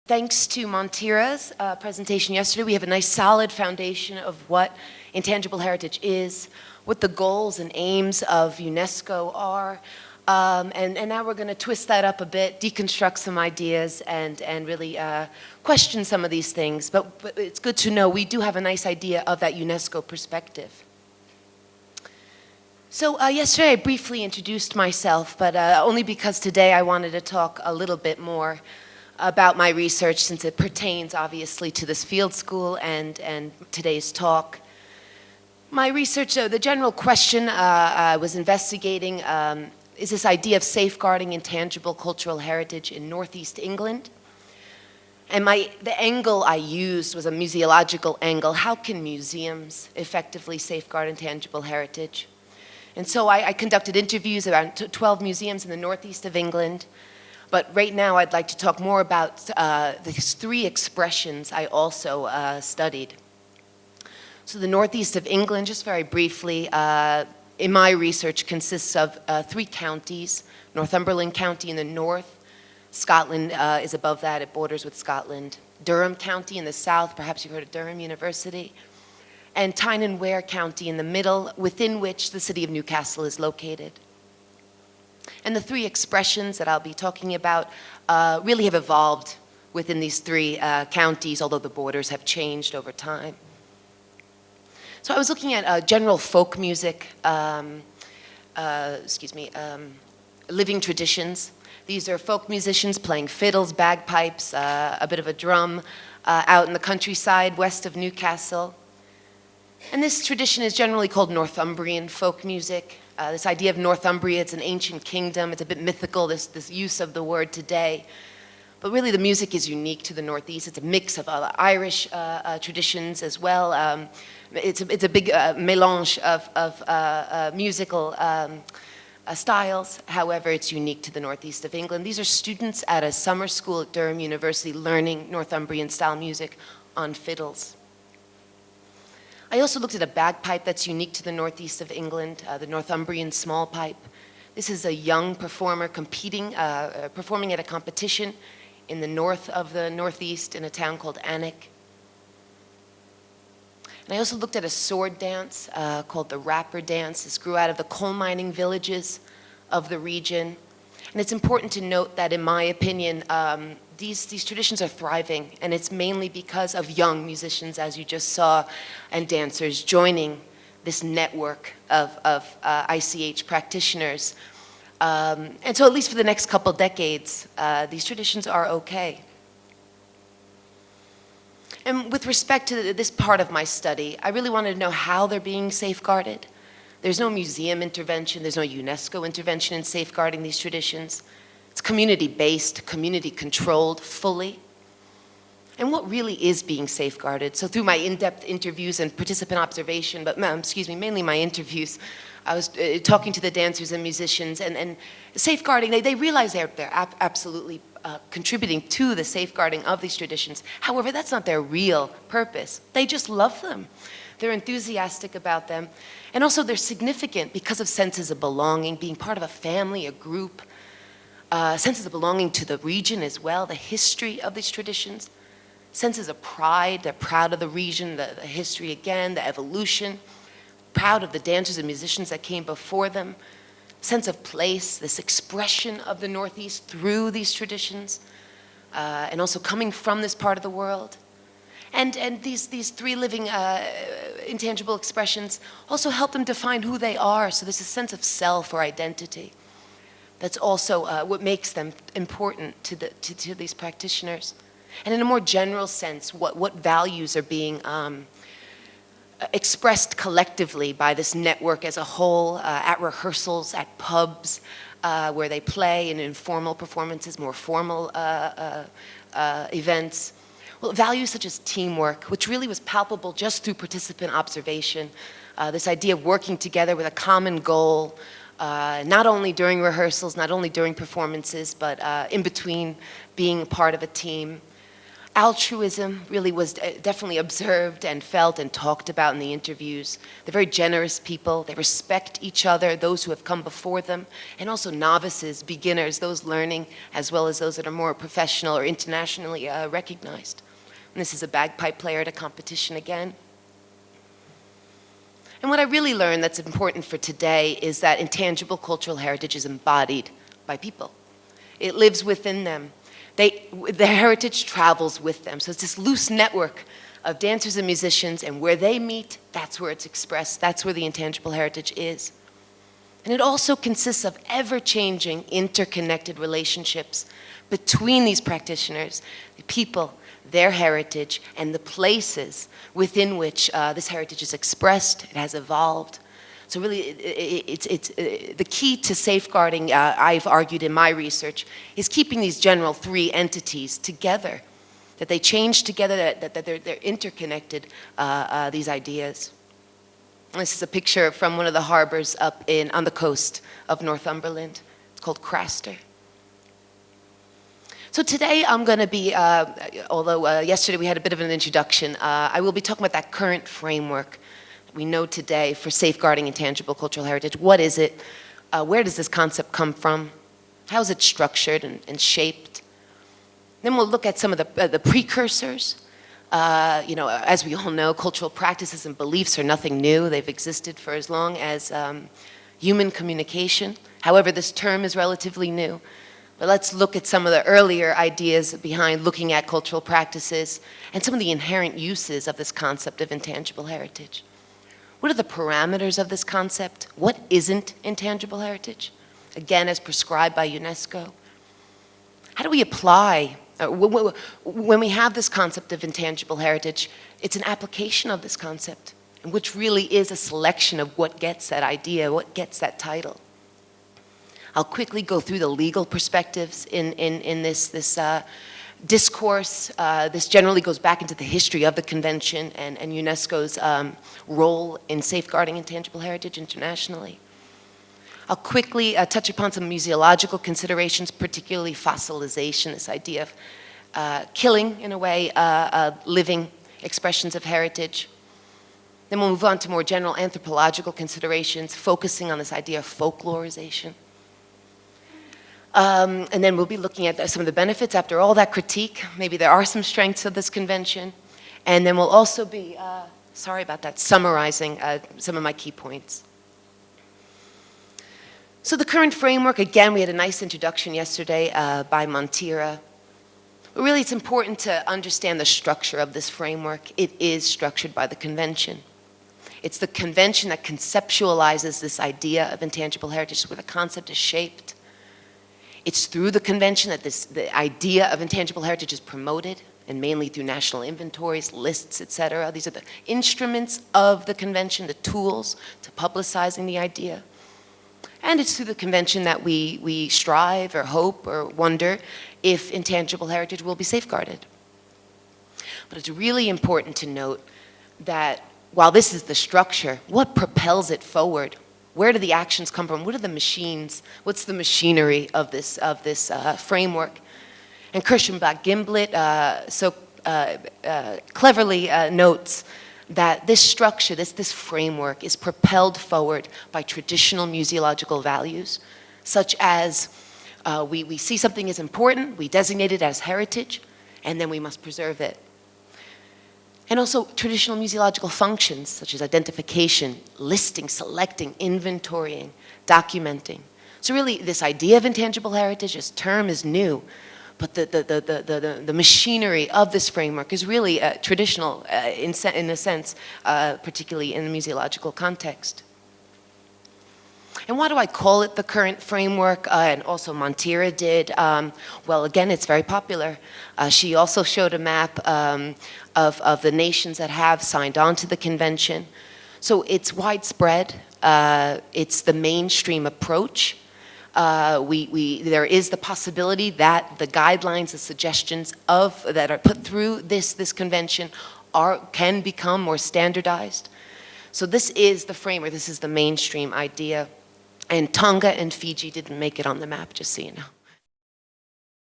Thanks to Montira's presentation yesterday, we have a nice solid foundation of what intangible heritage is, what the goals and aims of UNESCO are, and now we're going to twist that up a bit, deconstruct some ideas, and really question some of these things. But it's good to know we do have a nice idea of that UNESCO perspective. So yesterday I briefly introduced myself, but only because today I wanted to talk a little bit more about my research, since it pertains obviously to this field school and today's talk. My research, the general question I was investigating is this idea of safeguarding intangible cultural heritage in Northeast England. And the angle I used was a museological angle. How can museums effectively safeguard intangible heritage? And so I conducted interviews around 12 museums in the northeast of England. But right now I'd like to talk more about these three expressions I also studied. So the northeast of England, just very briefly, in my research consists of three counties: Northumberland County in the north, Scotland is above that, it borders with Scotland, Durham County in the south, perhaps you've heard of Durham University, and Tyne and Wear County in the middle, within which the city of Newcastle is located. And the three expressions that I'll be talking about really have evolved within these three counties, although the borders have changed over time. So I was looking at general folk music, living traditions. These are folk musicians playing fiddles, bagpipes, a bit of a drum out in the countryside west of Newcastle. And this tradition is generally called Northumbrian folk music. This idea of Northumbria, it's an ancient kingdom. It's a bit mythical, this use of the word today. But really the music is unique to the Northeast. It's a mix of Irish traditions as well. It's a big mélange of musical styles. However, it's unique to the Northeast of England. These are students at a summer school at Durham University learning Northumbrian style music on fiddles. I also looked at a bagpipe that's unique to the northeast of England, the Northumbrian small pipe. This is a young performer performing at a competition in the north of the northeast in a town called Alnwick. And I also looked at a sword dance called the Rapper Dance. This grew out of the coal mining villages of the region. And it's important to note that, in my opinion, these traditions are thriving, and it's mainly because of young musicians, as you just saw, and dancers joining this network of ICH practitioners. And so at least for the next couple decades, these traditions are okay. And with respect to this part of my study, I really wanted to know how they're being safeguarded. There's no museum intervention, there's no UNESCO intervention in safeguarding these traditions. It's community-based, community-controlled fully. And what really is being safeguarded? So through my in-depth interviews and participant observation, but mainly my interviews, I was talking to the dancers and musicians, and safeguarding, they realize they're absolutely contributing to the safeguarding of these traditions. However, that's not their real purpose. They just love them. They're enthusiastic about them. And also they're significant because of senses of belonging, being part of a family, a group, senses of belonging to the region as well, the history of these traditions, senses of pride, they're proud of the region, the history again, the evolution, proud of the dancers and musicians that came before them, sense of place, this expression of the Northeast through these traditions, and also coming from this part of the world. And these three living intangible expressions also help them define who they are, so there's a sense of self or identity. That's also what makes them important to these practitioners. And in a more general sense, what values are being expressed collectively by this network as a whole, at rehearsals, at pubs, where they play, in informal performances, more formal events. Well, values such as teamwork, which really was palpable just through participant observation, this idea of working together with a common goal, not only during rehearsals, not only during performances, but in between, being part of a team. Altruism really was definitely observed and felt and talked about in the interviews. They're very generous people. They respect each other, those who have come before them, and also novices, beginners, those learning, as well as those that are more professional or internationally recognized. And this is a bagpipe player at a competition again. And what I really learned that's important for today is that intangible cultural heritage is embodied by people. It lives within them. Their heritage travels with them. So it's this loose network of dancers and musicians, and where they meet, that's where it's expressed. That's where the intangible heritage is. And it also consists of ever-changing, interconnected relationships between these practitioners, the people, their heritage, and the places within which this heritage is expressed, it has evolved. So really, it's the key to safeguarding, I've argued in my research, is keeping these general three entities together, that they change together, that they're interconnected, these ideas. This is a picture from one of the harbors up on the coast of Northumberland. It's called Craster. So today I'm going to be, although yesterday we had a bit of an introduction, I will be talking about that current framework we know today for safeguarding intangible cultural heritage. What is it? Where does this concept come from? How is it structured and shaped? Then we'll look at some of the precursors. As we all know, cultural practices and beliefs are nothing new. They've existed for as long as human communication. However, this term is relatively new. But let's look at some of the earlier ideas behind looking at cultural practices and some of the inherent uses of this concept of intangible heritage. What are the parameters of this concept? What isn't intangible heritage? Again, as prescribed by UNESCO. How do we apply, when we have this concept of intangible heritage, it's an application of this concept, which really is a selection of what gets that idea, what gets that title. I'll quickly go through the legal perspectives in this discourse. This generally goes back into the history of the convention and UNESCO's role in safeguarding intangible heritage internationally. I'll quickly touch upon some museological considerations, particularly fossilization, this idea of killing, in a way, living expressions of heritage. Then we'll move on to more general anthropological considerations, focusing on this idea of folklorization. And then we'll be looking at some of the benefits after all that critique. Maybe there are some strengths of this convention. And then we'll also be, sorry about that, summarizing some of my key points. So the current framework, again, we had a nice introduction yesterday by Montira. But really, it's important to understand the structure of this framework. It is structured by the convention. It's the convention that conceptualizes this idea of intangible heritage, where the concept is shaped. It's through the convention that the idea of intangible heritage is promoted, and mainly through national inventories, lists, etc. These are the instruments of the convention, the tools to publicizing the idea. And it's through the convention that we strive or hope or wonder if intangible heritage will be safeguarded. But it's really important to note that while this is the structure, what propels it forward? Where do the actions come from? What are the machines? What's the machinery of this framework? And Kirschenbach-Gimblett so cleverly notes that this structure, this framework, is propelled forward by traditional museological values, such as we see something as important, we designate it as heritage, and then we must preserve it. And also traditional museological functions, such as identification, listing, selecting, inventorying, documenting. So really, this idea of intangible heritage, this term is new, but the machinery of this framework is really traditional in a sense, particularly in the museological context. And why do I call it the current framework? And also Montira did. Well, again, it's very popular. She also showed a map of the nations that have signed on to the convention. So it's widespread. It's the mainstream approach. There is the possibility that the guidelines, the suggestions that are put through this convention can become more standardized. So this is the framework. This is the mainstream idea. And Tonga and Fiji didn't make it on the map, just so you know.